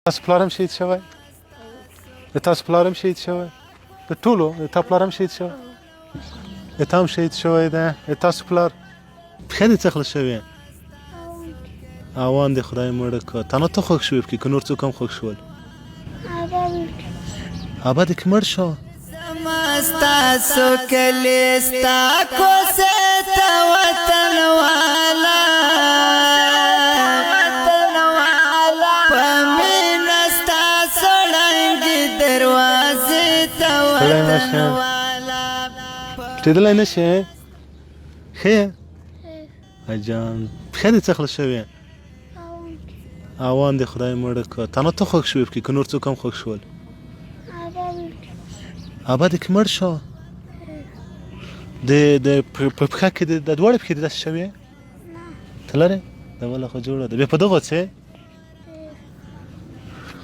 تاسو پلار هم شهید شوی؟ د تاسو پلار هم شهید شوی؟ د ټولو د تا پلار هم شهید شوی؟ د تا هم شهید شوی دی؟ د تاسو پلار پښې دې څه خله شوې؟ اوان دې خدای مړه کړه. تنها ته خوښ شوې پکې که نور څوک هم خوښ شول؟ ابا دې که مړ شو ستاسو کلی ستا کوڅې ته وطن والا په مینه ستاسو ړنګې دروازې ته وطن والا تېدلی نه شې؟ ښه یې؟ اجان پښې دې څه خله شوې؟ اوان دې خدای مړه کړه. تنها ته خوښ شوې پکې که نور څوک هم خوښ شول؟ ابا دې که مړ شو د په پښه کې د دواړې پښې دې داسې شوې؟ ته لرې؟ د بله خو جوړه ده. بیا په دغو څه؟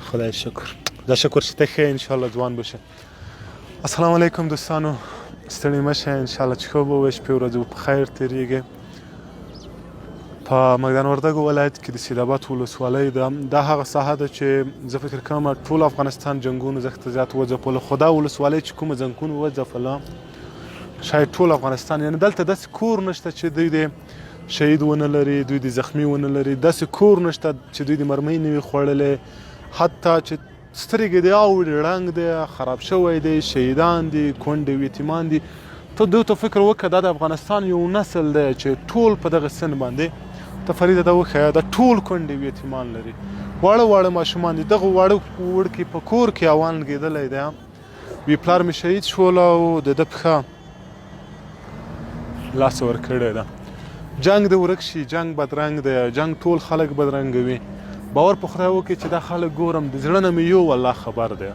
خدای شکر. دا شکر چې ته ښه یې انشاءالله ځوان به شې. السلام علیکم دوستانو، ستړي مه شئ، انشاءالله چې ښه به وي، شپې ورځې په خیر تېرېږي. په میدان وردګو ولایت کې د سیدآباد ولسوالۍ ده. دا هغه ساحه ده چې زه فکر کوم ټول افغانستان جنګونو زښته زیات وځپلو، خو دا ولسوالۍ چې کومه جنګونو وځپله شاید ټول افغانستان، یعنې دلته داسې کور نشته چې دوی د شهید ونه لري، دوی د زخمي ونه لري، داسې کور نشته چې دوی د مرمۍ نه وي خوړلی، حتی چې سترګې دې اوړي، ړنګ دی، خراب شوی دی، شهیدان دي، کونډې یتیمان دي. ته دوی ته فکر وکړه دا د افغانستان یو نسل دی چې ټول په دغه سن باندې ته فریده دا وښیه دا ټول کونډې یتیمان لري، واړه واړه ماشومان دي. دغه واړه وړکي په کور کې اوان لګېدلی دی. وی پلار مې شهید شول او د ده پښه لاس ورکړې ده. جنګ دې ورک شي، جنګ بدرنګ دی، جنګ ټول خلک بدرنګوي. باور په خدای وکړئ چې دا خلک ګورم د زړه نه مې یو الله خبر دی.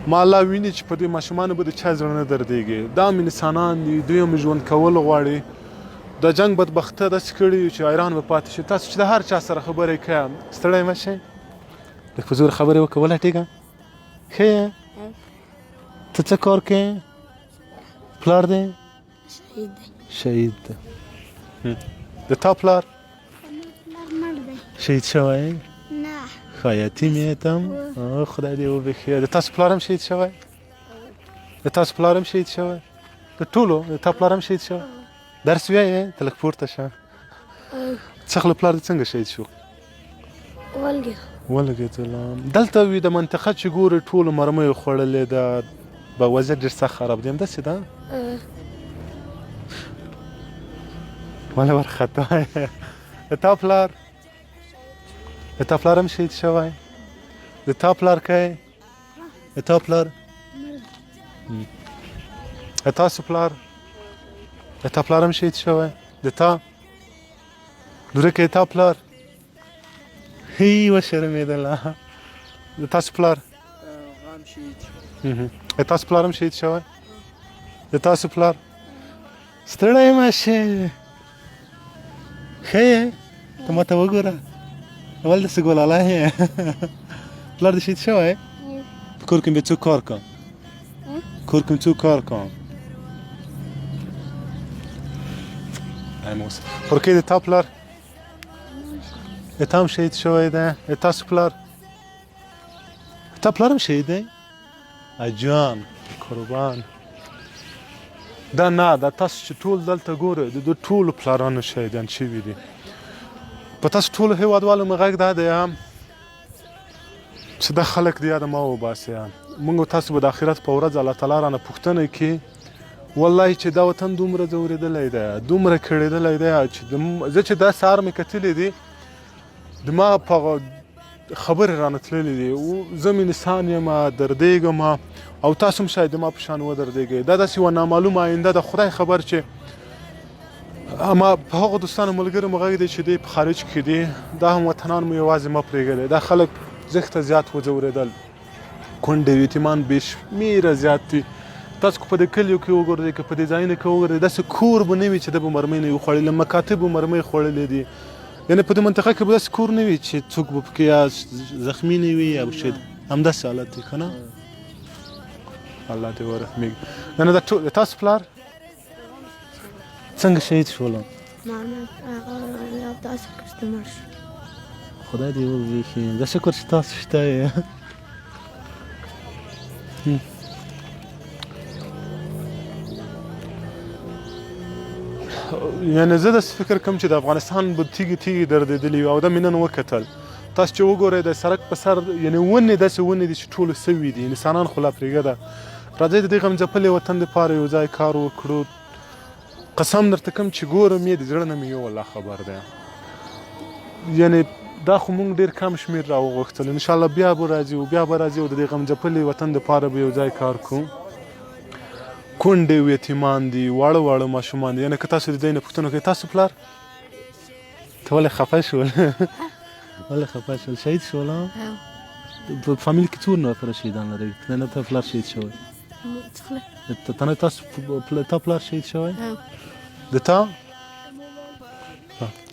ما الله ویني چې په دې ماشومانو به د چا زړه نه دردېږي. دا هم انسانان دي، دوی هم ژوند کول غواړي. د جنګ بدبخته داسې کړي چې حیران به پاتې شي. تاسو چې د هر چا سره خبرې کوئ ستړی مه شئ، لږ په زور خبرې وکړه، ولټېږه. ښه یې؟ ته څه کار کوې؟ پلار دی شهید دی. د تا پلار شهید شوی؟ نه. ښه یتیم یې ته هم؟ خدای دې وبښي. د تاسو پلار هم شهید شوی؟ د تاسو پلار هم شهید شوی؟ د ټولو د تا پلار هم شهید شوی؟ درس ویایې؟ ته لږ پورته شه. څه خله پلار دې څنګه شهید شو؟ ولګېدله. دلته وي د منطقه چې ګورې ټولو مرمیو خوړلې ده، به وضعیت ډېر سخت خراب دی. همداسې ده؟ ولې وارخطا یې؟ د تا پلار؟ د تا پلار هم شهید شوی؟ د تا پلار که یې؟ د تا پلار؟ د تاسو پلار؟ د تا پلار هم شهید شوی؟ د تا؟ لورکه د تا پلار؟ هی وشرمېدله. د تاسو پلار؟ د تاسو پلار هم شهید شوی؟ د تاسو پلار؟ ستړی مه شې. ښه یې؟ ته ماته وګوره، ولې داسې ګلالی یې؟ پلار دې شهید شوی؟ په کور کې مې څوک کار کا؟ کور کې مې څوک کار کا؟ ورکې د تا پلار؟ د تا هم شهید شوی دی؟ د تاسو پلار؟ د تا پلار هم شهید دی؟ اجان قربان. دا نه، دا تاسو چې ټول دلته ګورئ د ټولو پلارانو شهیدان شوي دي. په تاسو ټولو هېوادوالو مې غږ دا دی چې دا خلک د یاده مه وباسئ. موږ او تاسو به د آخرت په ورځ الله تعالی رانه پوښتنه کړي والله چې دا وطن دومره ځورېدلی دی، دومره کړېدلی دی چې زه چې دا سهار مې کتلې دي دما په خبرې رانه تللې دي. زه مې انسان یم، دردېږم او تاسو هم شاید ما په شان ودردېږئ. دا داسې یوه نامعلومه آینده ده، خدای خبر چې ما په هغو دوستانو ملګرو مې غږ دی چې دی په خارج کې دي، دا هم وطنان مو یوازې مه پرېږدئ. دا خلک زښته زیات وځورېدل، کونډې یتیمان بې شمېره زیات دي. تاسو که په دې کلیو کې وګورئ، که په دې ځایونو کې وګورئ، داسې کور به نه وي چې ده به مرمۍ نه وي خوړلې. مکاتبو مرمۍ خوړلې دي، یعنې په دې منطقه کې به داسې کور نه وي چې څوک به پکې یا زخمي نه وي یا شهید. همداسې حالت دی که نه؟ الله دې ورحمېږي. نه دا ټول د تاسو پلار څنګه شهید شول؟ خدای دې وبخښي زه شکر چې تاسو شته یې یعنې زه داسې فکر کوم چې د افغانستان به تیږې تیږې دردېدلي وي او دا مې نن وکتل تاسو چې وګورئ د سړک په سر یعنې ونې داسې ونې دي چې ټولې سوي دي انسانان خو لا پرېږده راځئ د دې غمځپلې وطن دپاره یو ځای کار وکړو قسم درته کوم چې ګورم یې د زړه نه مې یو الله خبر دی یعنې دا خو مونږ ډېر کم شمېر راوغوښتل انشاءالله بیا به راځي او بیا به راځي او د دې غمځپلې وطن دپاره به یو ځای کار کوو کونډې او یتیمان دي واړه واړه ماشومان دي یعنې که تاسو د دې نه پوښتنه کوئ تاسو پلار ته ولې خفه شول ولې خفه شول شهید شول په فامیل کې څو نفره شهیدان لرئ که نه ته پلار شهید شوی ته تاسو تا پلار شهید شوی د تا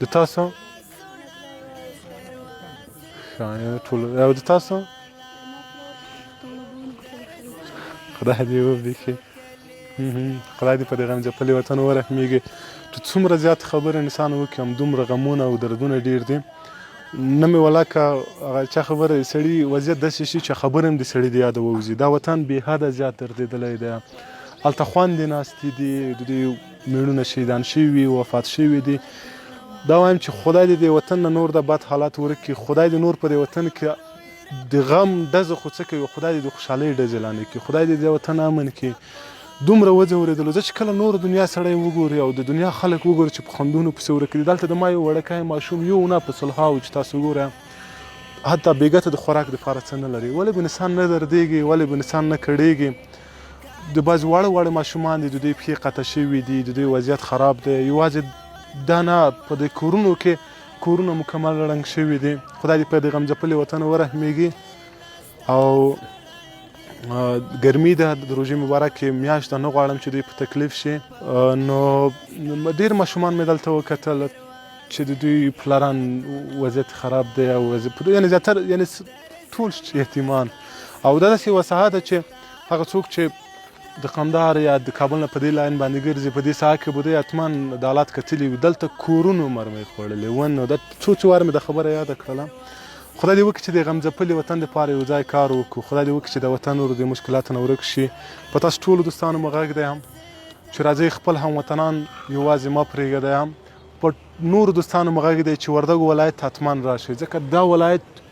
د تاسو ټول او د تاسو خدای دې وبخښي خدای دې په دې غمځپلې وطن ورحمېږي چې څومره زیات خبر انسان وکړي همدومره غمونه او دردونه ډېر دي نه مې ولاکه هغه چا خبره سړي وضعیت داسې شي چې خبر هم د سړي د یاده ووځي دا وطن بې حده زیات دردېدلی دی هلته خویندې ناستې دي د دې مېړونه شهیدان شوي وفات شوي دي دا وایم چې خدای دې د وطن نه نور د بد حالات ورکړي خدای دې نور په دې وطن کې د غم ډزه خو څه کوي خدای دې د خوشحالۍ ډزې لاندې کړي خدای دې د وطن امن کړي دومره وځورېدلو زه چې کله نور دنیا سړی وګوري او د دنیا خلک وګوري چې په خوندونو پسې ورکه دي دلته د ما یو وړکی ماشوم یو نه په صلحاو چې تاسو وګوره حتی بېګته د خوراک دپاره څه نه لري ولې به انسان نه دردېږي ولې به انسان نه کړېږي د بعضې واړه واړه ماشومان دي د دوی پښې قطع شوي دي د دوی وضعیت خراب دی یوازې دا نه په دې کورونو کې کورونه مکمل ړنګ شوي دي خدای دې په دې غمځپلې وطن ورحمېږي او ګرمي ده د روژې مبارکې میاشت ده نه غواړم چې دوی په تکلیف شي نو ډېر ماشومان مې دلته وکتل چې د دوی پلاران وضعیت خراب دی او یعنې زیاتره یعنې ټول یتیمان او دا داسې یوه ساحه ده چې هغه څوک چې د قندهار یا د کابل نه په دې لاین باندې ګرځي په دې ساحه کې به دوی حتما د حالات کتلي وي دلته کورونو مرمۍ خوړلې ونو دا څو وار مې د خبره یاده کړله خدای دې وکړي چې د غمځپلې وطن دپاره یو ځای کار وکړو خدای دې وکړي چې د وطن ورو د مشکلاتو نه ورک شي په تاسو ټولو دوستانو مې غږ دی هم چې راځئ خپل هموطنان یوازې مه پرېږدئ هم په نورو دوستانو مې غږ دی چې وردګو ولایت حتما راشئ ځکه دا ولایت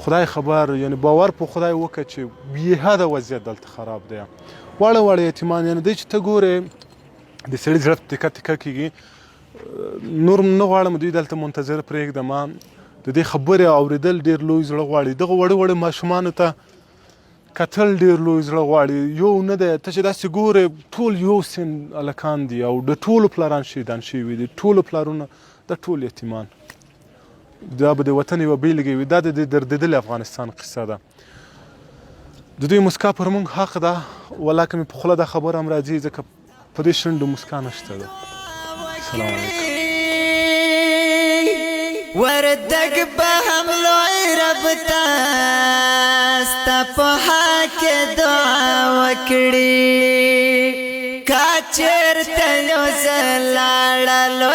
خدای خبر یعنې باور په خدای وکړه چې بېحده وضعیت دلته خراب دی واړه واړه یتیمان یعنې دی چې ته ګورې د سړي زړه تکه تکه کېږي نور نه غواړم دوی دلته منتظر پرېږدم د دې خبرې اورېدل ډېر لوی زړه غواړي دغه وړه وړه ماشومانو ته کتل ډېر لوی زړه غواړي یو نه دی ته چې داسې ګورې ټول یو سن هلکان دي او د ټولو پلاران شهیدان شوي دي ټولو پلارونه د ټول یتیمان دا به د وطن یوه بېلګه وي دا د دردېدلي افغانستان قصه ده د دوی مسکا پر موږ حق ده ولاکه مې په خوله دا خبره هم راځي ځکه په دې شونډو مسکا نشته ده سلام علیکم وردګ به هم لوی رب ته ستا په حق دعا وکړي کا چېرته یو ځل لاړلو